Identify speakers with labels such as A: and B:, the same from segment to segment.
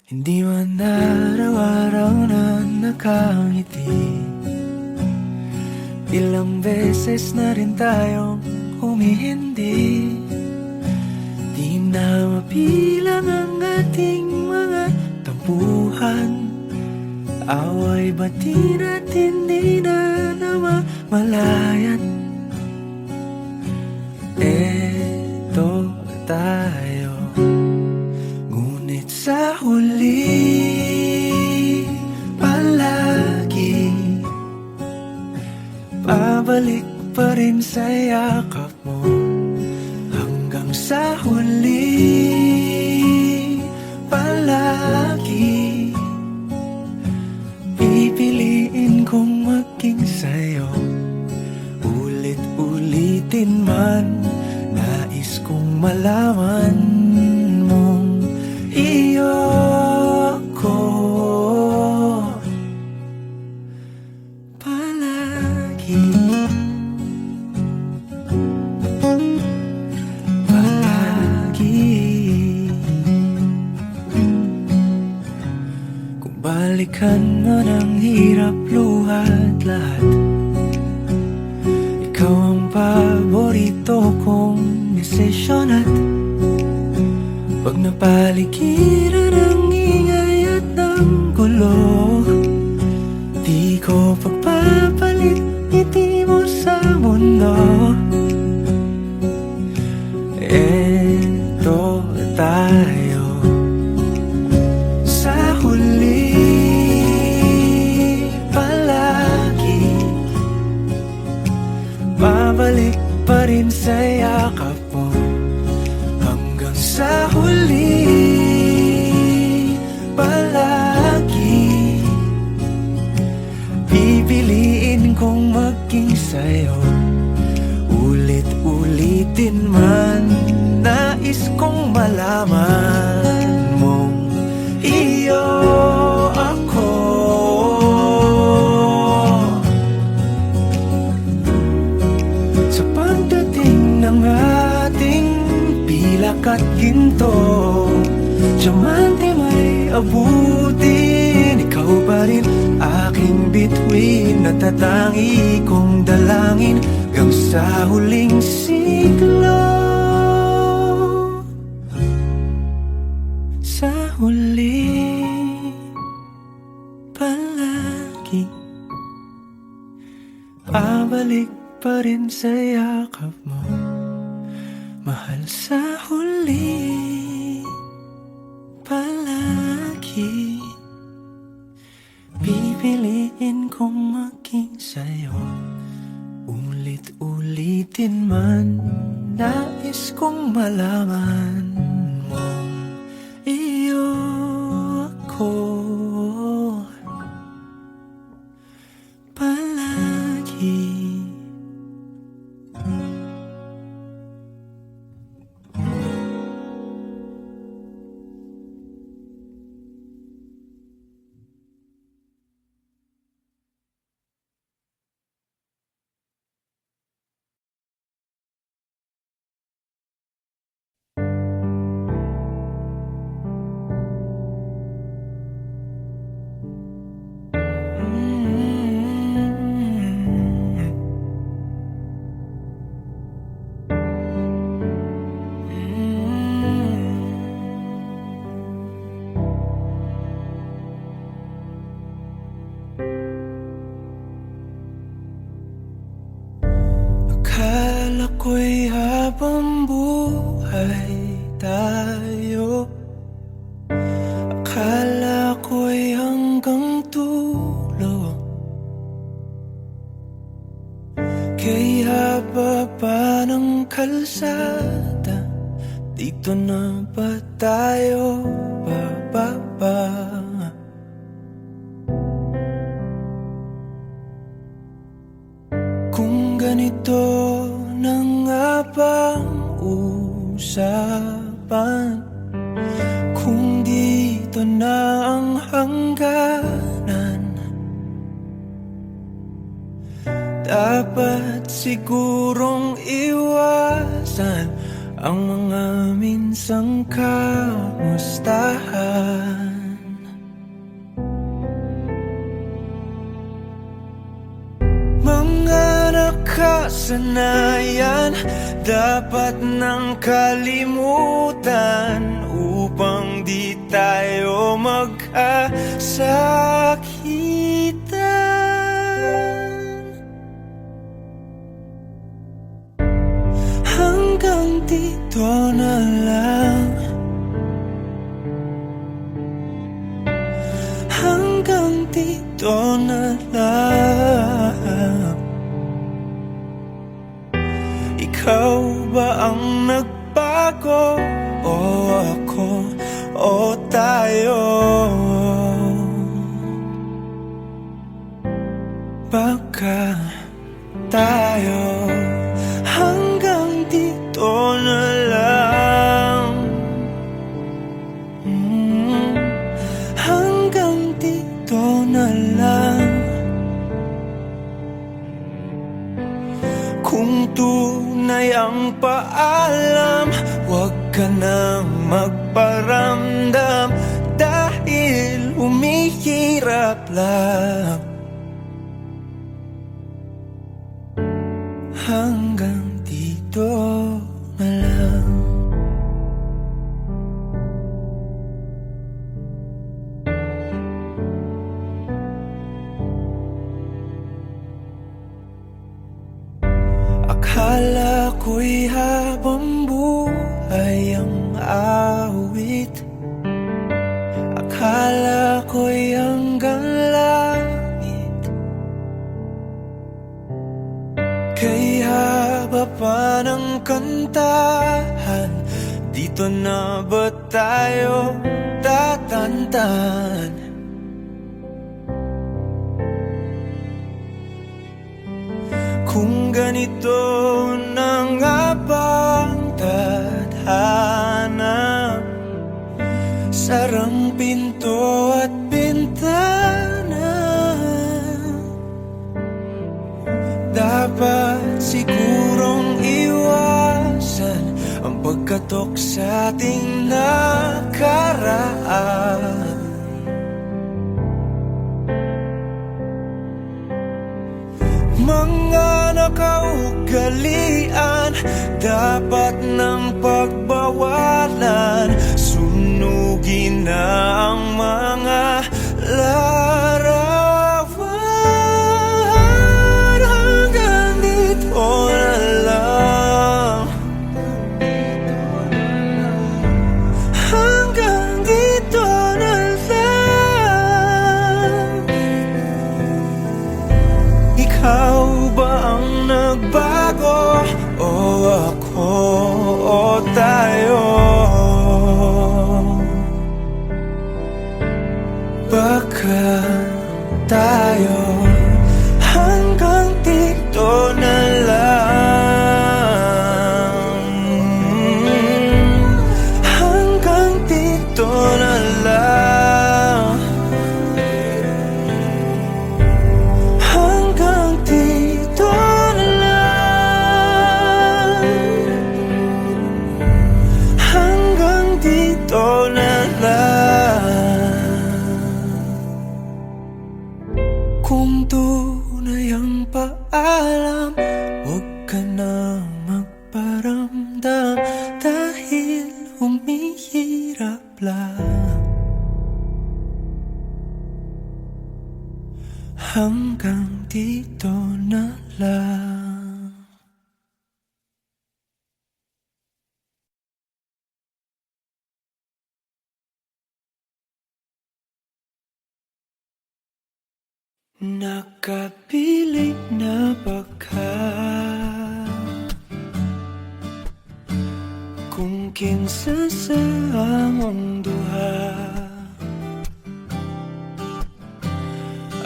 A: Hindi man araw-araw na nakangiti, ilang beses na rin tayong humihindi. Di na mabilang ang ating mga tampuhan, away bati natin di na namamalayan. Eto tayo, ngunit sa huli palagi pabalik pa rin sa yakap mo. Hanggang sa huli palagi pipiliin kong maging sa'yo. Ulit-ulitin man, nais kong malaman mong iyo ako palagi. Kung balikan man ang hirap, luhat lahat, ikaw ang paborito kong desisyon. At pag napaligiran ng ingay at ng gulo, di ko pagpapalit ngiti mo sa mundo. Eto tayo, sa huli palagi babalik pa rin sa yakap mo. Hanggang sa huli palagi pipiliin kong maging sa'yo. Ulit-ulitin man, nais kong malaman mong iyo ako sa pagdating ng ating pilak at ginto. Diamante may abutin, ikaw pa rin aking bituin. Natatangi kong dalangin hanggang sa huling siglo. Sa huli palagi pabalik pa rin sa yakap mo, mahal. Sa huli palagi pipiliin kong maging sa'yo. Ulit-ulitin man, nais kong malaman mong iyo ako palagi. Akala ko'y habang buhay tayo, akala ko'y hanggang dulo. Kaya baba ng kalsada, dito na ba tayo bababa? Kung ganito na nga bang usapan, kung dito na ang hangganan, dapat sigurong iwasan ang mga minsang kamustahan. kasanayan, dapat nang kalimutan upang di tayo magkasakitan. Hanggang dito na lang, hanggang dito na lang. Ikaw ba ang nagbago, o ako, o tayo? Baka tayo. Hanggang dito na lang, hanggang dito na lang. Kung tunay ang paalam, huwag ka nang magparamdam, dahil humihirap lang. Hanggang dito na lang. Akala ko'y habang buhay ang awit, akala ko'y hanggang langit. Kay haba pa ng kantahan, dito na ba tayo tatantan? Kung ganito na nga bang tadhana, sarang pinto at bintana. Dapat sigurong iwasan ang pagkatok sa ating nakaraan. Mga nakaugalian, dapat ng pagbawalan. Sunugin na ang mga larawan. Hanggang dito na lang, hanggang dito na lang. Ikaw ba ang nagbago, o ako, o tayo? Baka tayo. Hanggang dito na lang, hanggang dito na lang. Hanggang dito na lang, hanggang dito na lang. Kung tunay ang paalam, huwag ka na magparamdam, dahil humihirap lang. Hanggang dito na lang. Nakapilit na baka kung kinsa sa among duha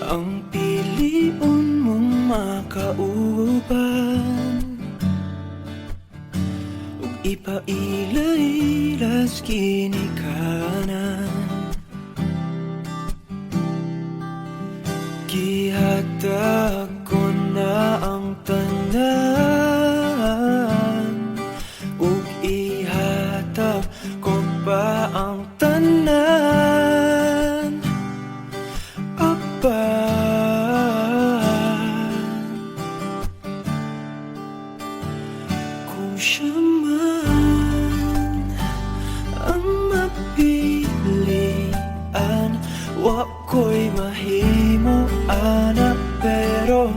A: ang piliun mong makauban, ug ipaila-ilas kinikanan. Gihatag ko na ang tanan, ug ihatag ko pa ang tanan. Apan mahimo ana, pero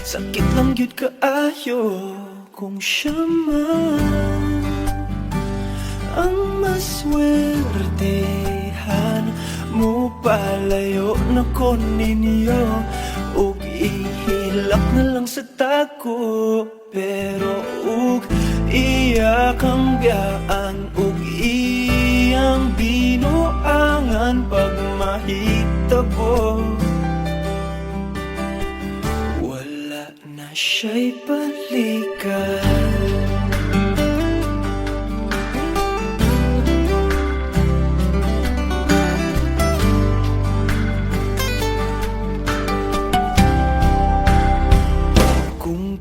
A: sakit lang gyud kaayo kung siya man ang maswertehan mo. Palayo na ko ninyo ug ihilak na lang sa tako, pero ug iya kang biyaan ug iyang binuangan pag mahitabo. Wala na siya'y balikan.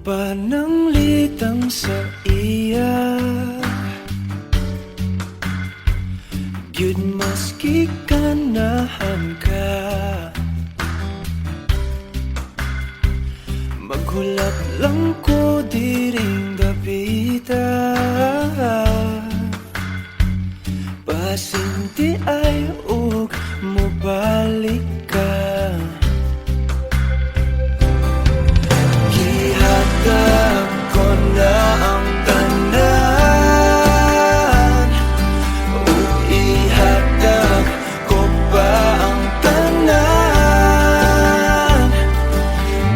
A: Pananglitang sa iya gyud maski ganahan ka, maghulap lang ko diring dapita, pasinti ay ug mobalik ka. Gihatag ko na ang tanan ug ihatag ko pa ang tanan,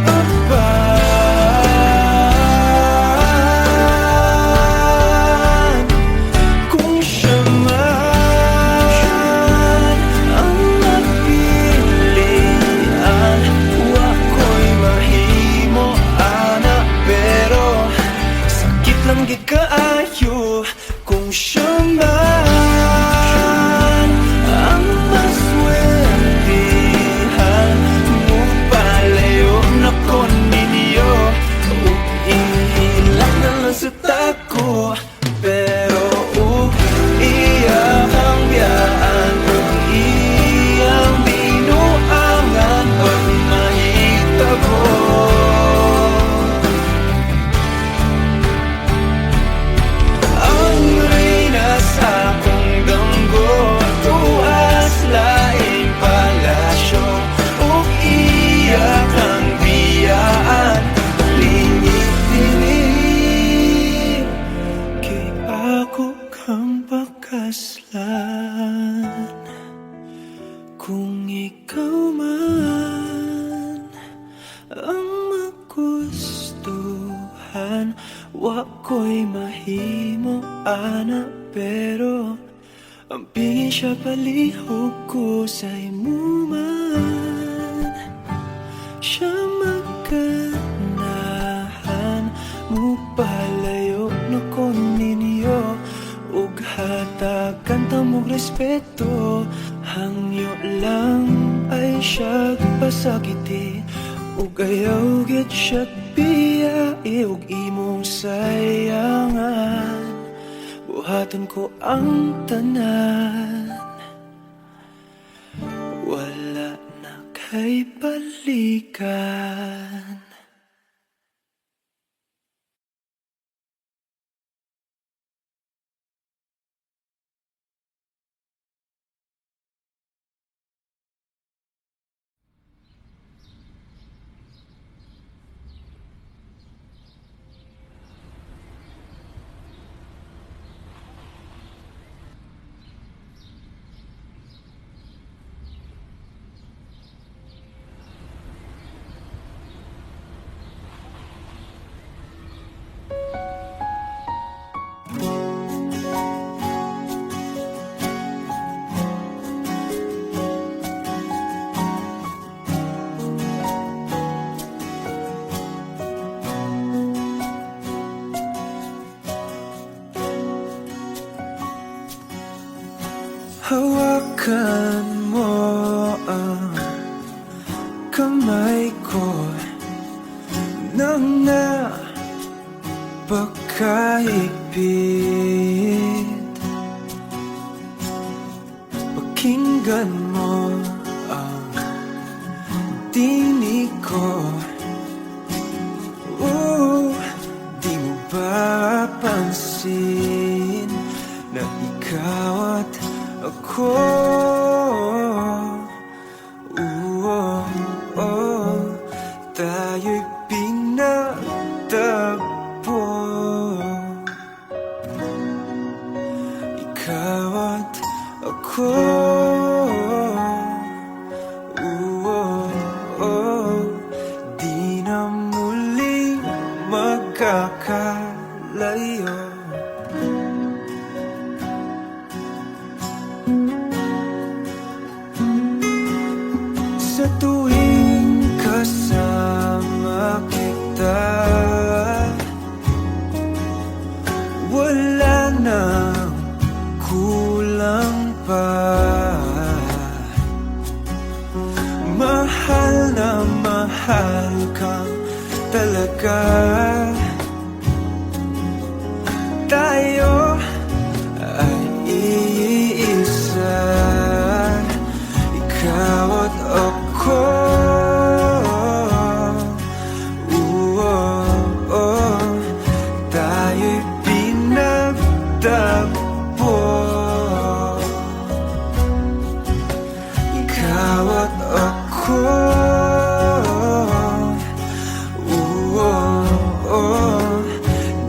A: apan kung siya man ang napilian, wa ko'y mahimo ana, pero sakit lang gid kaayo kung siya man ang maswertehan mo. Palayo na ko ninyo ug ihilak na lang sa tako, pero ug iya kang biyaan ug iyang binuangan pag mahitabo. Ang reyna sa akong damgo tuas laing palasyo ug iya kang biyaan lingit-lingit. Kay ako kang pakaslan kung ikaw man ang magustuhan. Wa ko'y mahimo ana, pero ang pingin siya palihog ko sa imo man. Siya maganahan mo, palayo na ko ninyo ug hatagan ta mong respeto. Hangyo lang ay siya pasakiti ug ayaw gid siya biyai ug imong sayangan. Buhaton ko ang tanan, wala na kay balikan. Hawakan mo ang kamay ko nang napakahigpit. Pakinggan mo ang tinig ko. Di mo ba pansin na ikaw at ako, ako. Di na muling magkakalayo. Sa tuwing kasama kita, wala nang kulang pa. Mahal na mahal kang talaga. Tayo ay iisa, ikaw at ako. Tayo'y pinagtagpo, ikaw at ako.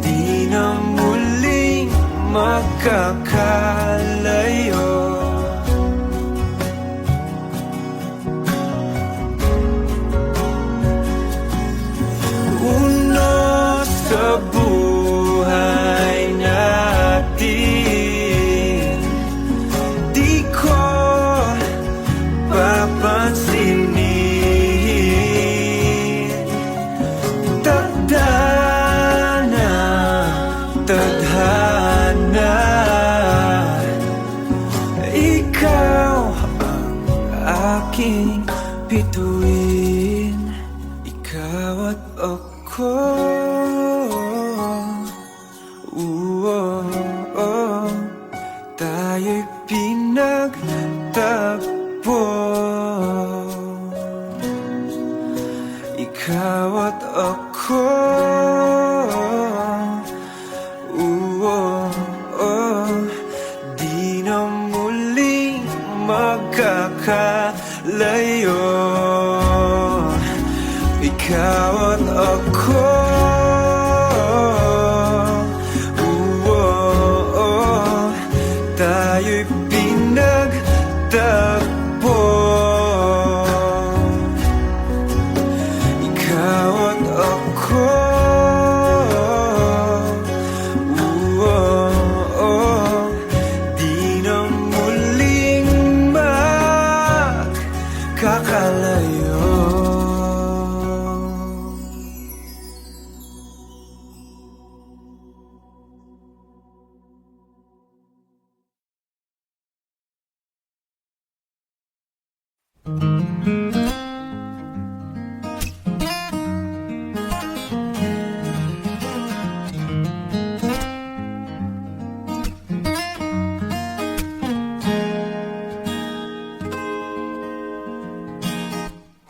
A: Di na muling magkakalayo. Uno sa buhay natin, di ko papansinin. Tadhana, tadhana, ikaw ang aking bituin, ikaw at ako. Tayo'y pinagtagpo, ikaw at ako. Di na muling magkakalayo, ikaw at ako. Tayo'y pinagtagpo, ikaw at ako. Di na muling magkakalayo.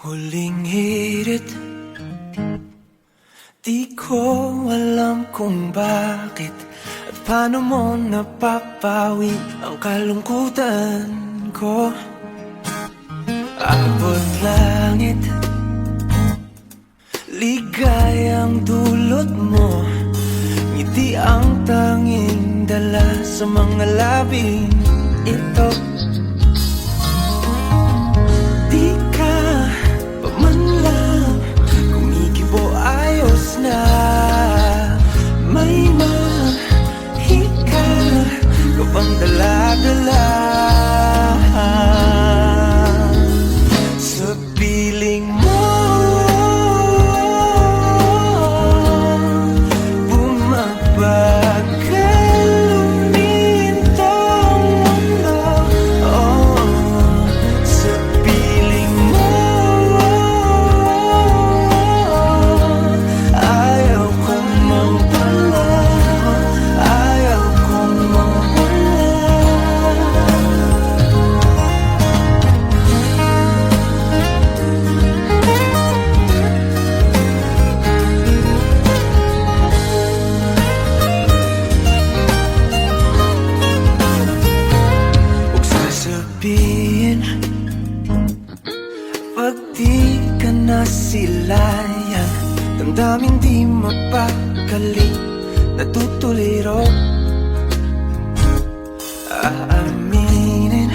A: Huling hirit, di ko alam kung bakit at paano mo napapawi ang kalungkutan ko. Abot langit, ligayang dulot mo, ngiti ang tanging dala sa mga labing ito. Di ka pa man lang kumikibo, ayos na. May mahika ka pang dala-dala sa piling mo. Bumabagal lumintang mundo, sa piling mo. Ayaw kong mawala, ayaw kong mawala. Huwag sasabihin pag di ka nasilayan, damdamin di mapakali, natutuliro. Aaminin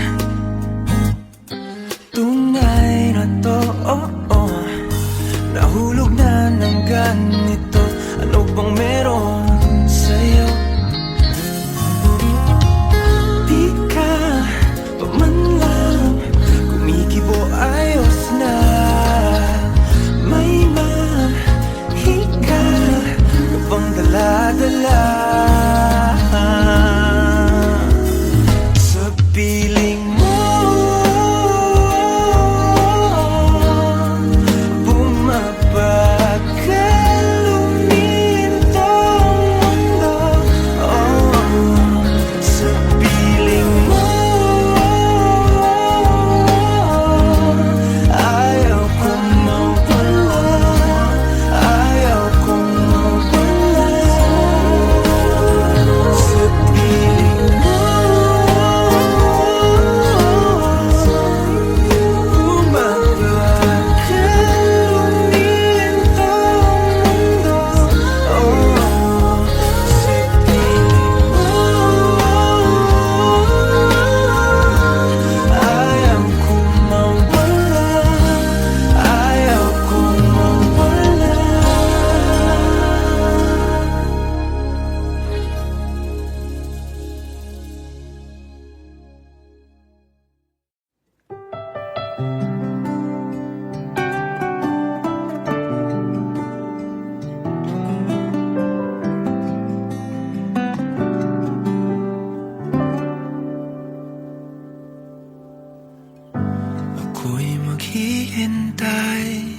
A: naghihintay,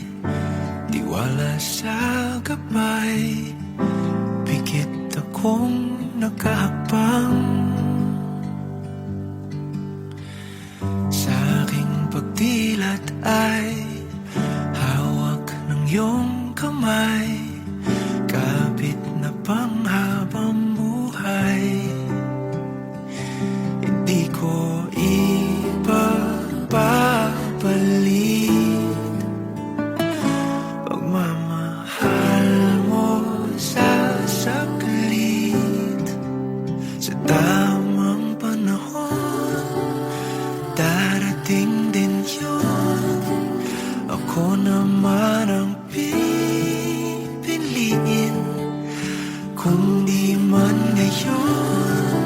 A: tiwala sa gabay, pikit akong nakahakbang. Sa aking pagdilat ay hawak ng iyong kamay, kapit na panghabang buhay. Hindi ko ipapalit pagmamahal mo sa saglit. Sa tamang panahon, darating din yun. Ako naman ang pipiliin, kung di man ngayon,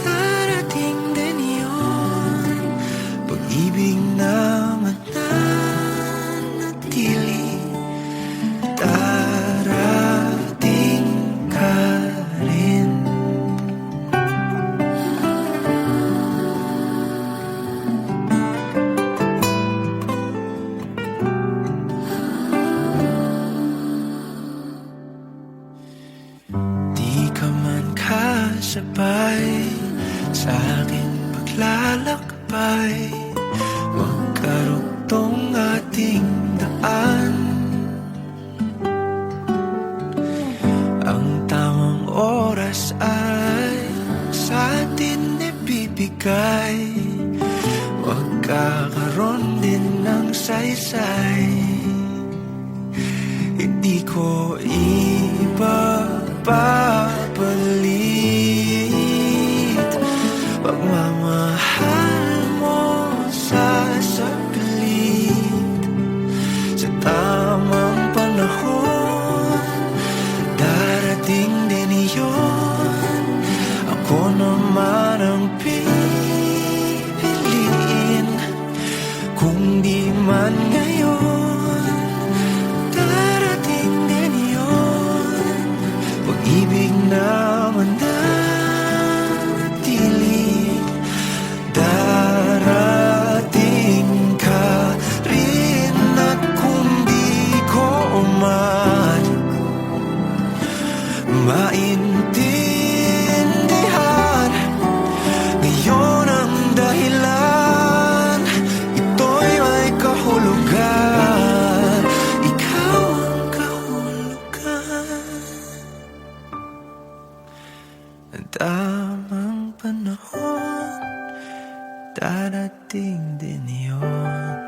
A: darating din yun. Pag-ibig na mananatili, darating ka rin. Sabay sa aking paglalakbay, magkarugtong ating daan. Ang tamang oras ay sa atin ibibigay, magkakaroon din ng saysay. Hindi ko ipapalit pagmamahal mo sa saglit. Sa tamang panahon, darating din iyon. Ako naman ang pipiliin, kung di man ngayon, darating din iyon. Pag-ibig na mananatili, darating ka rin. At kung di ko man maintindihan ngayon ang dahilan, ito'y may kahulugan. Ikaw ang kahulugan. Ang tamang panahon, darating din yun.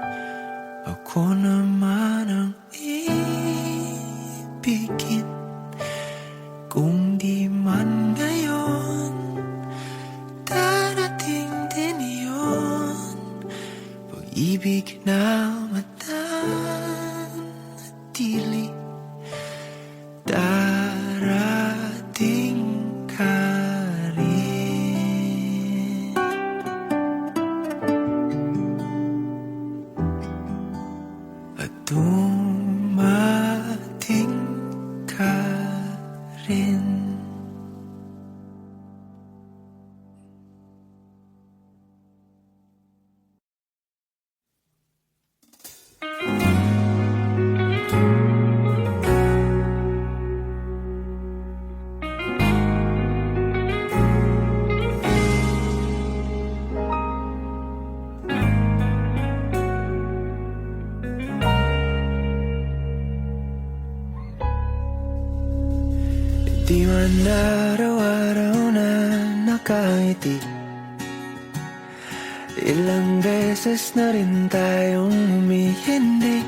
A: Ako naman ang ibigin, kung di man ngayon, darating din yun. Pag-ibig na mananatili, darating ka rin. At dumating ka rin. Di man araw-araw na nakangiti, ilang beses na rin tayong humihindi.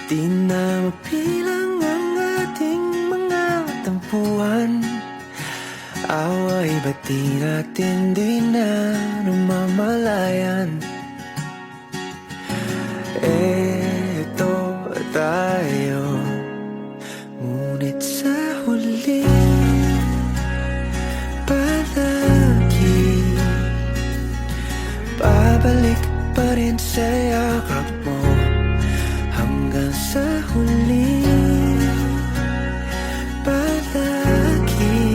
A: Di na mapilang ang ating mga tampuhan, away ba't di natin di na namamalayan? Eto tayo, ngunit sa huli palagi babalik pa rin sa yakap mo. Hanggang sa huli palagi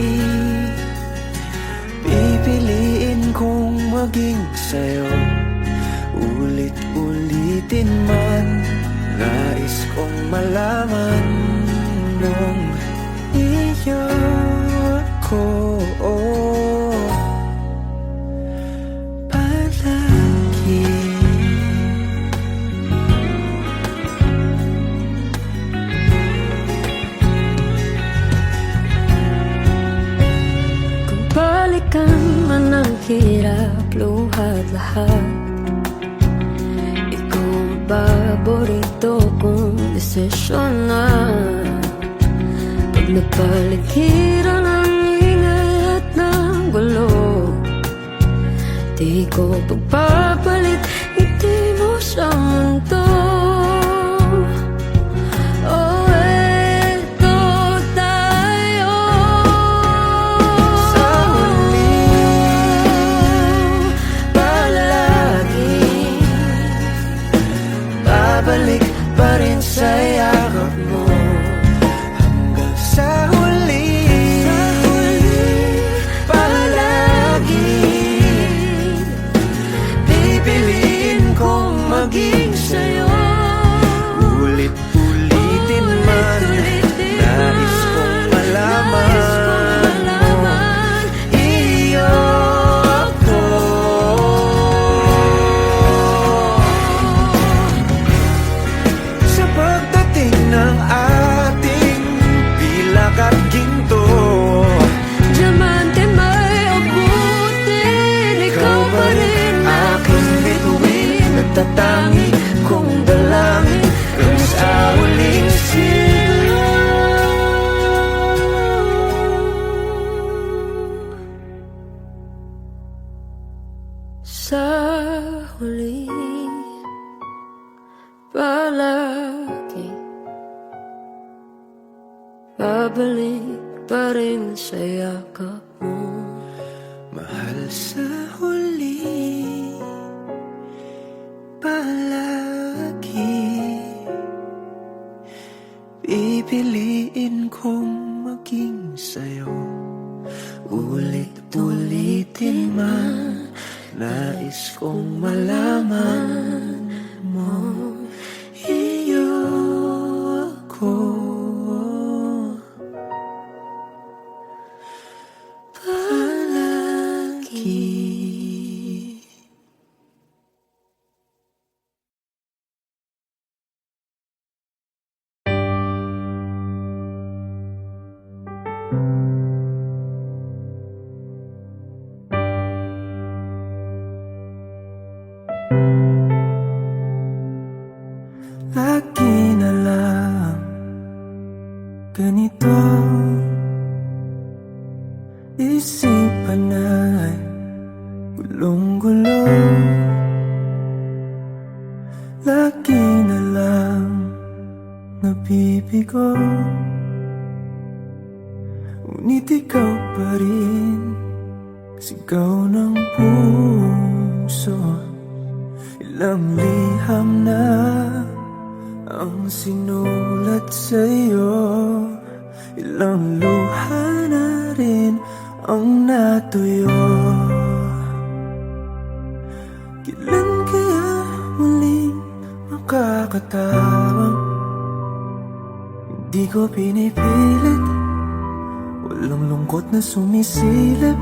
A: pipiliin kong maging sa'yo, Ulit-ulitin man, nais kong malaman nung iyo ako palagi.
B: Kung balikan man ang hirap, luhat lahat, ikaw ang paborito kong desisyon na. Pag napaligiran ang ingay at ng gulo, di ko pagpapalit ngiti mo sa mundo. Oh, eto tayo
A: Sa huli, palagi babalik pa rin sa yakap mo. Hanggang sa huli, palagi pipiliin kong maging sa'yo. Ulit-ulitin man, nais kong malaman mo, iyo ako. Sa pagdating ng ating pilak at ginto,
B: diamante may abutin, ikaw pa rin
A: aking bituin at tatangi kong dalangin hanggang sa huling sigaw.
B: sa huli. Palagi babalik pa rin sa yakap mo.
A: Mahal, sa huli, palagi pipiliin kong maging sa'yo. Ulit-ulitin man, nais kong malaman mo, iyo ako palagi. Lagi na lang ganito, isipan ay gulong-gulo. Lagi na lang nabibigo, ngunit ikaw pa rin sigaw ng puso. Ilang liham na ang sinulat sa'yo, ilang luha na rin ang natuyo. Kailan kaya muling makakatawang? Hindi ko pinipilit, walang lungkot na sumisilip.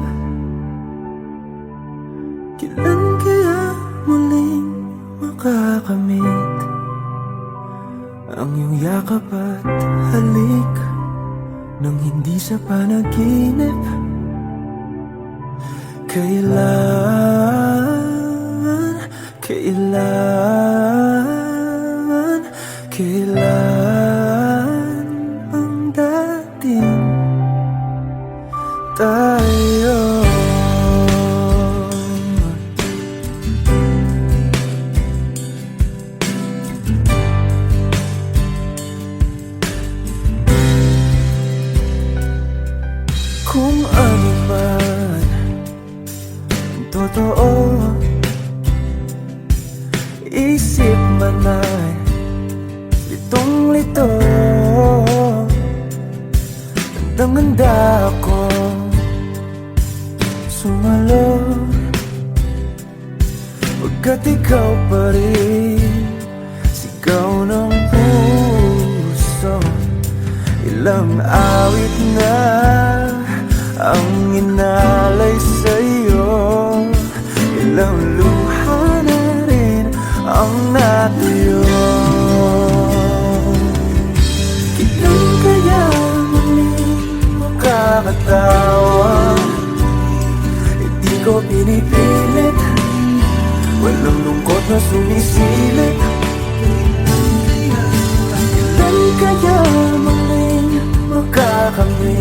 A: Kailan kaya muling makakamit ang iyong yakap at halik nang hindi sa panaginip? Kailan ang dating tayo? Kung ano man ang totoo, isip man ay litong-lito, handang-handa ako sumalo. Huwag Pagkat ikaw pa rin, sigaw ng puso. Ilang awit na ang inalay sa'yo, ilang luha na rin ang natuyo. Kailan kaya muling makakatawa? Hindi ko pinipilit, walang lungkot na sumisilip. Kailan kaya muling makakamit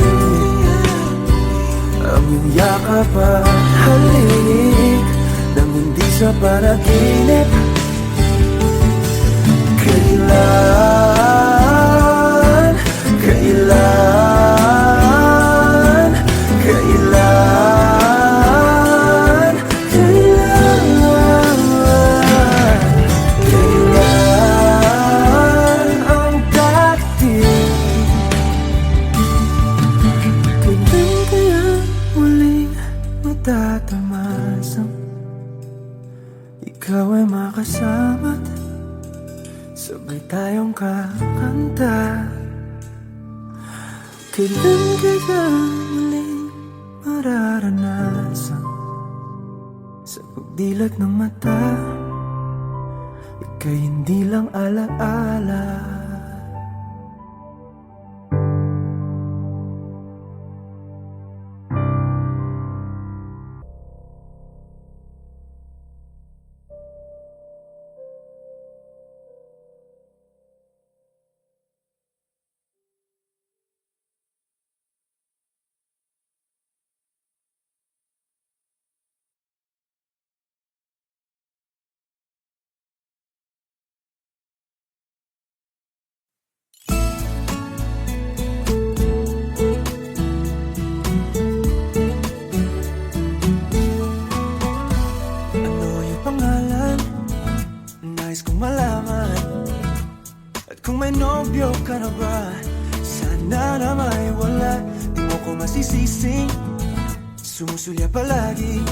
A: ang iyong yakap at halik nang hindi sa panaginip? Kailan, kailan, kailan, kailan, kailan ang dating? Kailan kaya muling matatamasang ikaw ay makasama't sabay tayong kakanta? Kailan kaya muling mararanasan sa pagdilat ng mata ika'y hindi lang alaala? Nais kong malaman, at kung may nobyo ka na ba, sana na may wala. Di mo ko masisising sumusulya palagi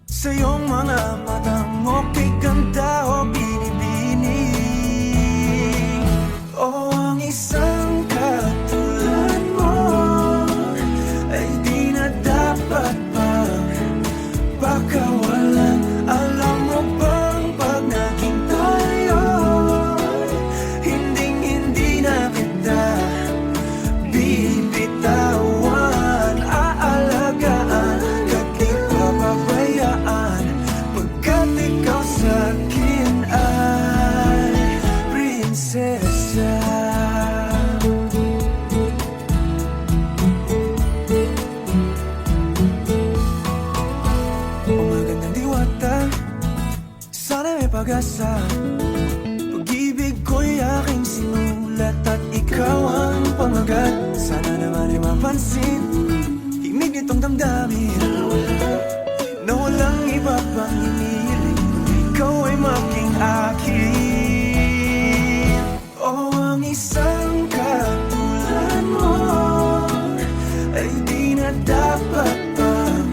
A: sa iyong mga matang okay ganda o binibini. O ang isang katulad mo ay di na dapat pang pakawalan. Alam mo bang pag naging tayo, hinding-hindi na kita bibitawan. Aalagaan, kahit di papabayaan, pagkat ikaw sa'kin ay prinsesa. Sana may pag-asa, pag-ibig ko'y aking sinulat at ikaw ang pamagat. Sana naman ay mapansin himig nitong damdamin na walang iba pang hinihiling, ikaw ay maging akin. O ang isang katulad mo ay di na dapat pang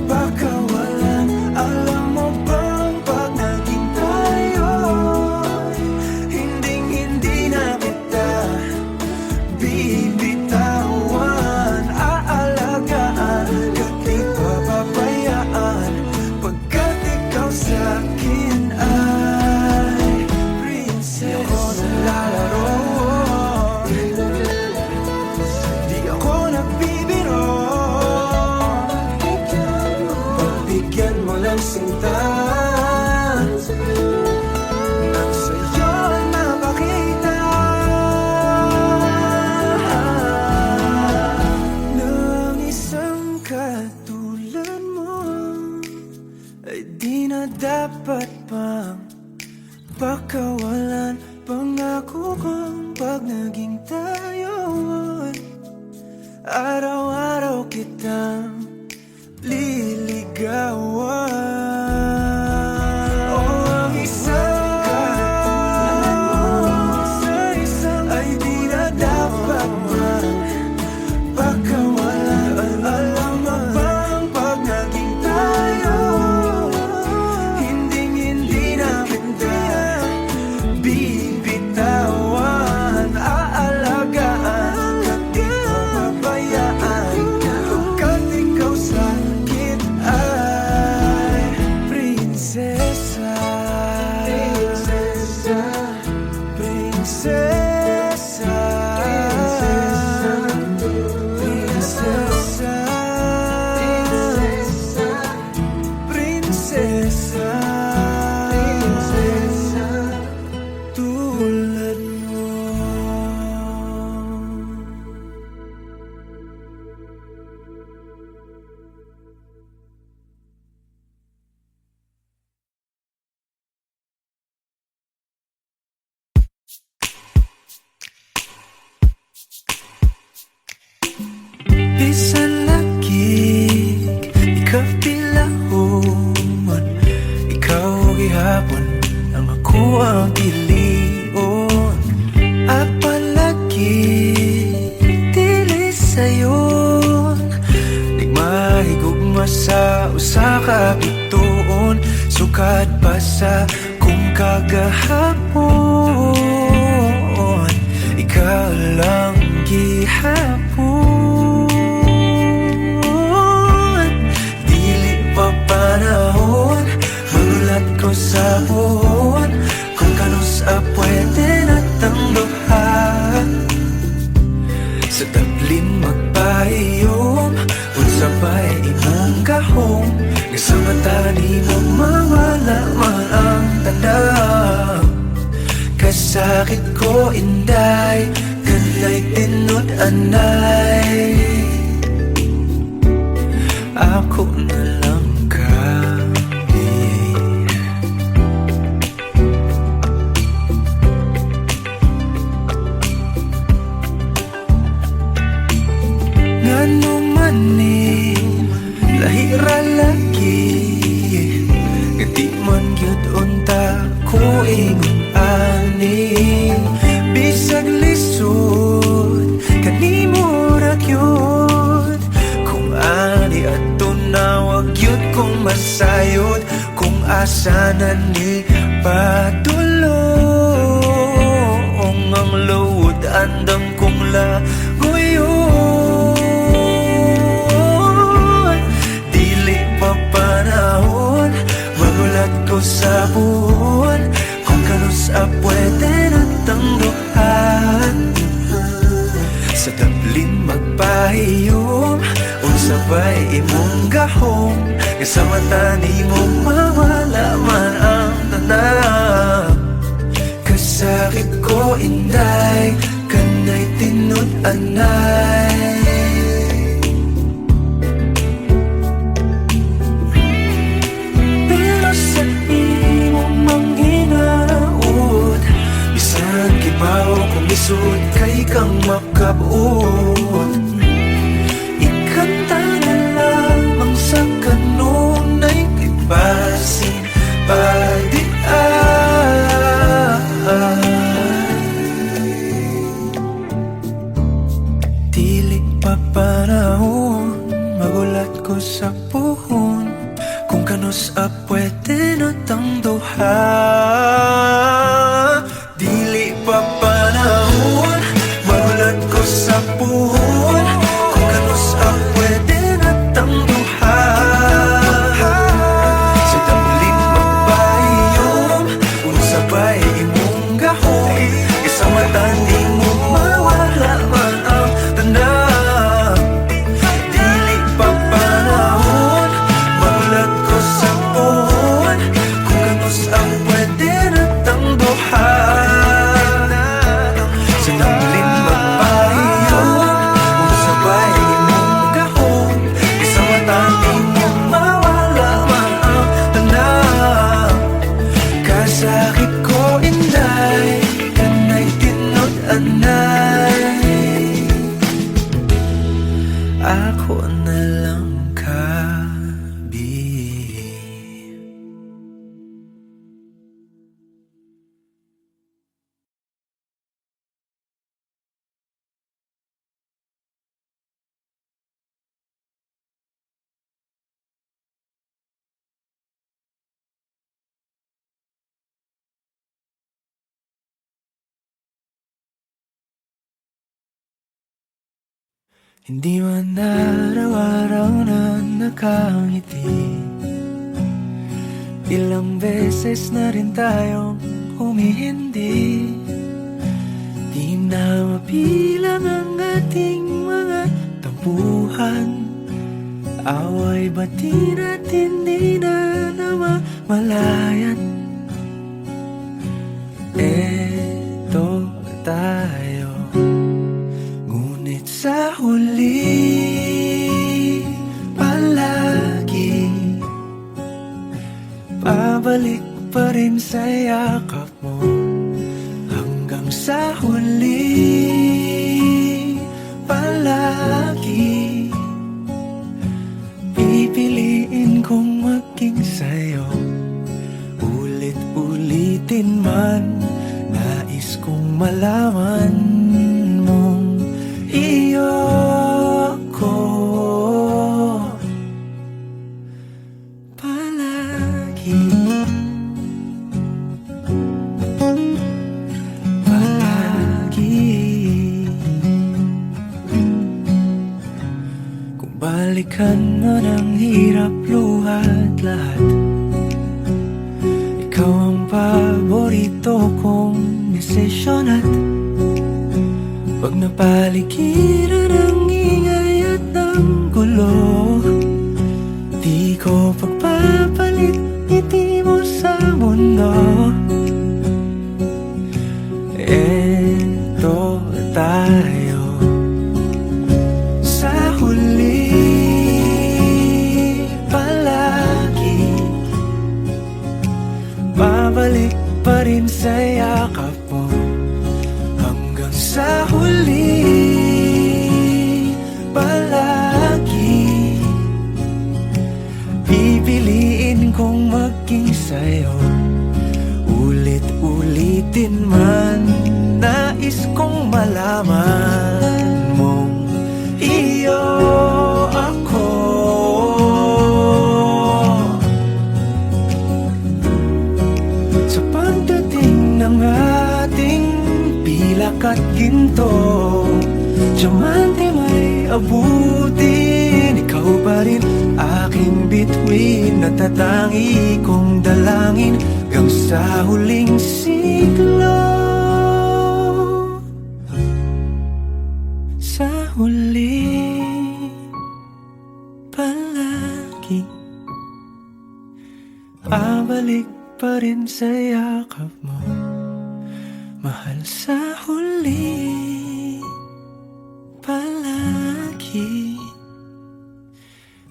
A: pakawalan. Alam mo ba bibitawan, aalagaan, kahit di papabayaan, pagkat ikaw sa'kin ay prinsesa. Di ako naglalaro, di ako nagbibiro, pagbigyan mo lang sinta nang sa'yo'y mapakita katulad mo ay di na dapat pang pakawalan. Pangako kong pag naging tayo, araw-araw kitang liligawan. O ang isang katulad mo ay di na dapat pang pakawalan. Alam mo bang pag naging tayo, prinsesa, prinsesa tulad mo. Bisan lagig, ikaw pilahon, ikaw gihapon, ang ako ang ilion. Apalagi, dili sayon, di mahigugma sa usa ka bituon. Sukad pa sa kung kagahapon, ikaw lang gihapon. Panahon, magulat ko sa buhon, kung kanusa pwede natang duha. Sa tablin magpahiyom, unsa ba'y imong gahom, nga sa mata ni mo mawala man ang tanda. Kasakit ko inday, kanay tinod anay, ako na lang lahira lagi, ngati man gyud unta ko ingon ani. Bisag lisod kanimo ra gyud, kung ani adto na wag gyud kong masayod. Kung asa na ni padulong ang load, andam kong lagoyon. Panahon, magulat ko sa buwan, kung kanusa pwede natang duhan. Sa tablin magpahiyom, unsa ba'y imong gahom, nga sa mata ni mo mawala man ang tanan. Kasakit ko inday, kanay tinod anay, bao kung isod kay kang makabuot. Ikanta na lamang sa kanunay kibasin padian. Dili pa panahon, magulat ko sa puhon, kung kanusa pwede natang duha. Dili pa panahon, magulat ko sa puhon, kung kanusa pwede natang duha. Sa tablin magpahiyom, unsa ba'y imong gahom, isa mata di mo mawala man ang tanda. Dili pa panahon, magulat ko sa puhon, kung kanusa pwede natang duha. Sakit ko inday, kanay tinod anay, ako na lang kabi. Hindi man araw-araw na nakangiti, ilang beses na rin tayong humihindi. Di na mapilang ang ating mga tampuhan, away bati natin di na naman malayan. Eto tayo, ngunit sa huli palagi babalik pa rin sa yakap mo. Hanggang sa huli palagi pipiliin kong maging sa'yo. Ulit-ulitin man, nais kong malaman mong iyo ko palagi. Kung balikan man ang hirap, luhat lahat, ikaw ang paborito kong desisyon. At pag napaligiran ang ingay at ng gulo, di ko pagpapalit ngiti mo sa mundo. Eto tayo, sa huli palagi babalik pa rin sa yakap mo. Hanggang sa huli palagi pipiliin kong maging sa'yo. Ulit-ulitin man, nais kong malaman mong iyo ako. Sa pagdating ng ating pilak at ginto, diamante may abutin, ikaw pa rin aking bituin. Natatangi kong dalangin hanggang sa huling siglo. Sa huli palagi babalik pa rin sa yakap mo, mahal. Sa huli palagi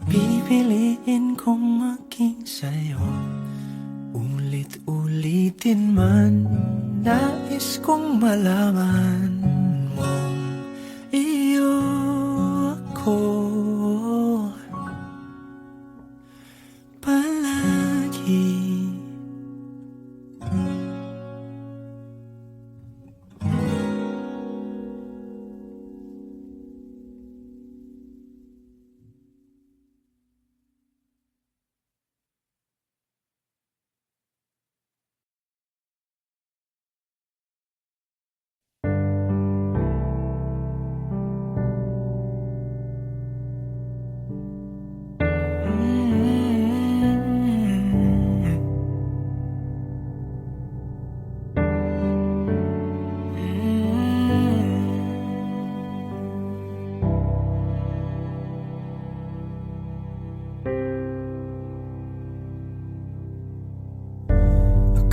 A: pipiliin kong maging sa'yo. Ulit-ulitin man, nais kong malaman mong iyo ako palagi.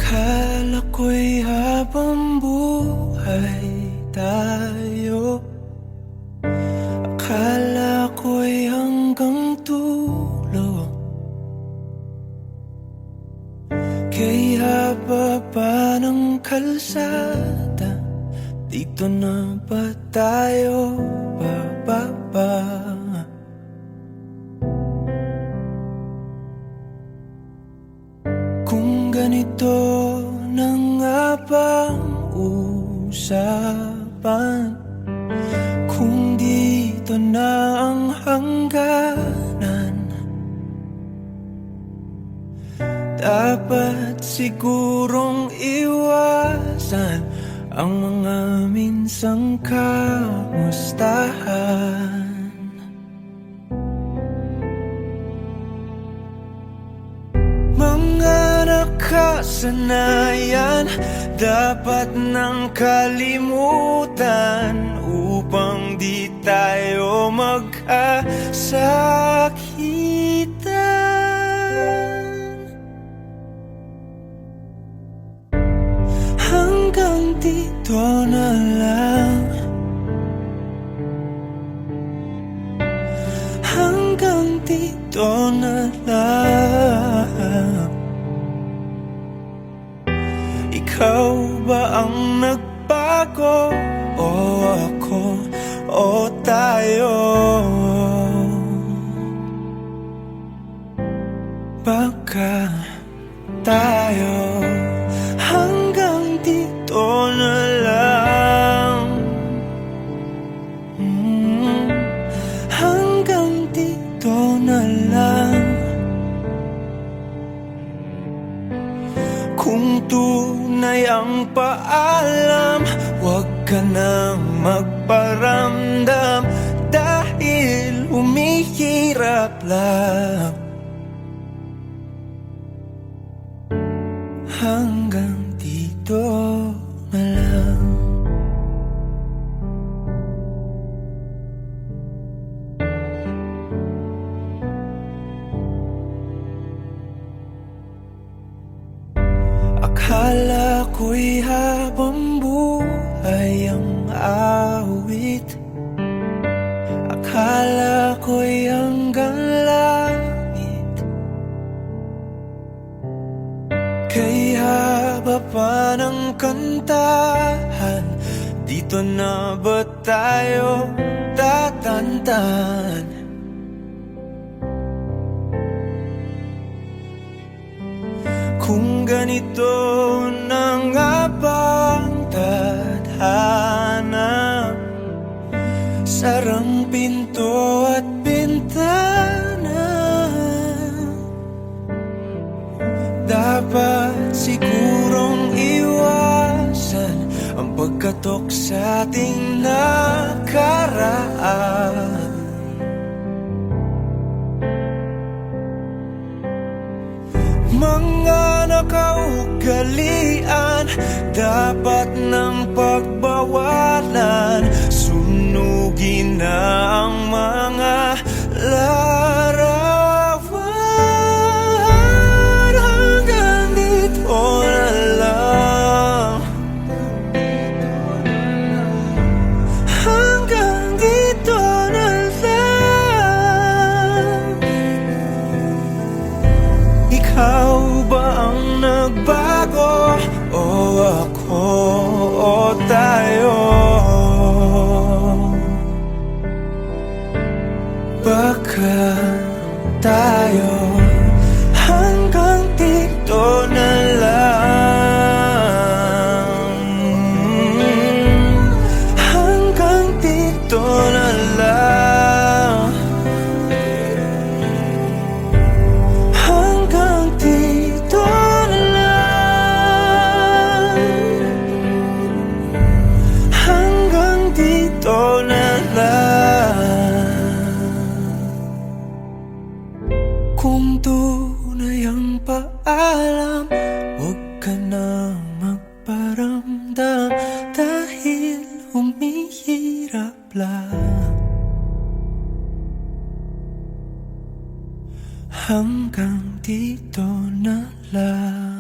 A: Akala ko'y habang buhay tayo, akala ko'y hanggang dulo. Kay haba pa ng kalsada, dito na ba tayo bababa? Kung ganito na nga bang usapan, kung dito na ang hangganan, dapat sigurong iwasan ang mga minsang kamustahan. Mga nakasanayan dapat nang kalimutan upang di tayo magkasakitan. dito na lang. Hanggang dito na lang. Ikaw ba ang nagbago? O ako? O tayo? Baka tayo hanggang dito na lang. Hanggang dito na lang. Kung tunay ang paalam, huwag ka nang magparamdam, dahil humihirap lang. Hanggang dito na lang. Akala ko'y habang buhay ang awit. Akala ko'y hanggang langit. Kay haba pa ng kantahan, dito na ba tayo tatantan? Kung ganito na nga bang tadhana, sarang pinto at bintana. Dapat sigurong iwasan ang pagkatok sa ating nakaraan. Mga nakaugalian dapat ng pagbawalan. Sunugin na ang mga larawan. Hanggang dito na lang. Hanggang dito na lang. Ikaw ba ang nagbago? O ako? O tayo? Baka tayo hanggang dito na lang. Hanggang dito na lang. Hanggang dito na lang. Hanggang dito na lang. Kung tunay ang paalam, huwag ka na magparamdam, dahil humihirap lang. Hanggang dito na lang.